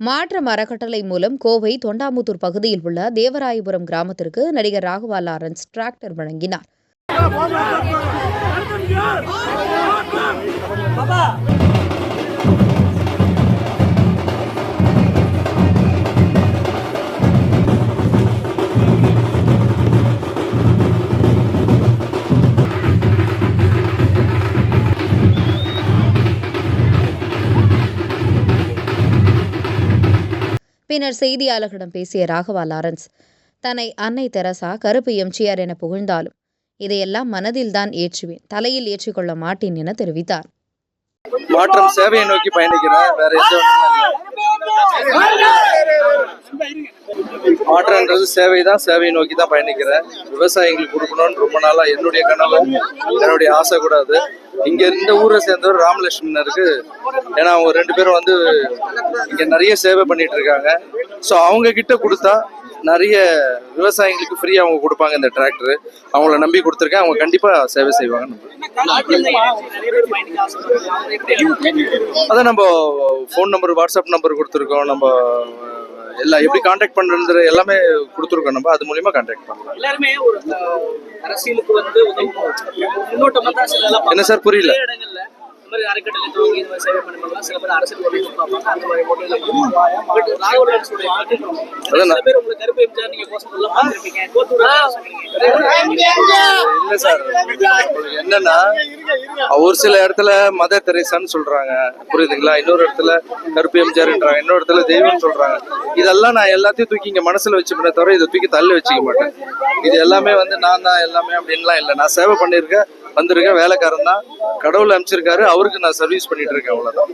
மாற்றம் அறக்கட்டளை மூலம் கோவை தொண்டாமுத்தூர் பகுதியில் உள்ள தேவராயபுரம் கிராமத்திற்கு நடிகர் ராகவா லாரன்ஸ் டிராக்டர் வழங்கினார். பின்னர் செய்தியாளர்களிடம் பேசிய ராகவா லாரன்ஸ், தன்னை அன்னை தெரசா, கருப்பு எம்ஜிஆர் என புகழ்ந்தாலும் இதையெல்லாம் மனதில்தான் ஏற்றுவேன், தலையில் ஏற்றிக்கொள்ள மாட்டேன் என தெரிவித்தார். மாற்றம் சேவையை நோக்கி பயணிக்கிறேன், வேற மாற்றம்ன்றது சேவை தான், சேவையை நோக்கி தான் பயணிக்கிறேன். விவசாயிகளுக்கு கொடுக்கணும்னு ரொம்ப நாளா என்னுடைய கனவு, என்னுடைய ஆசை கூட அது. இங்க இந்த ஊரை சேர்ந்தவர் ராமலட்சுமணருக்கு, ஏன்னா அவங்க 2 பேரும் வந்து இங்க நிறைய சேவை பண்ணிட்டு இருக்காங்க. ஸோ அவங்க கிட்ட கொடுத்தா நிறைய விவசாயிகளுக்கு ஃப்ரீயா அவங்க கொடுப்பாங்க இந்த டிராக்டர். அவங்கள நம்பி கொடுத்துருக்கேன், அவங்க கண்டிப்பா சேவை செய்வாங்க. அதான் நம்ம ஃபோன் நம்பர், வாட்ஸ்அப் நம்பர் கொடுத்துருக்கோம். நம்ம எல்லாம் எப்படி கான்டாக்ட் பண்றது எல்லாமே கொடுத்துருக்கோம். நம்ம அது மூலியமா கான்டாக்ட் பண்ணலாம். எல்லாருமே ஒரு அரசியலுக்கு வந்து என்ன சார் புரியல? இல்ல சார், என்னன்னா ஒரு சில இடத்துல மதர் தெரேசான்னு சொல்றாங்க, புரியுதுங்களா? இன்னொரு இடத்துல கருப்பு எம்ஜிஆர்ன்றாங்க, இன்னொரு இடத்துல தெய்வம்னு சொல்றாங்க. இதெல்லாம் நான் எல்லாத்தையும் தூக்கி இங்க மனசுல வச்சுப்பேனே தவிர இதை தூக்கி தள்ளி வச்சுக்க மாட்டேன். இது எல்லாமே வந்து நான் தான் எல்லாமே அப்படின்லாம் இல்லை. நான் சேவை பண்ணியிருக்கேன், வந்திருக்கேன், வேலைக்காரன் தான், கடவுள் அனுப்பிச்சிருக்காரு, அவருக்கு நான் சர்வீஸ் பண்ணிட்டு இருக்கேன், அவ்வளவுதான்.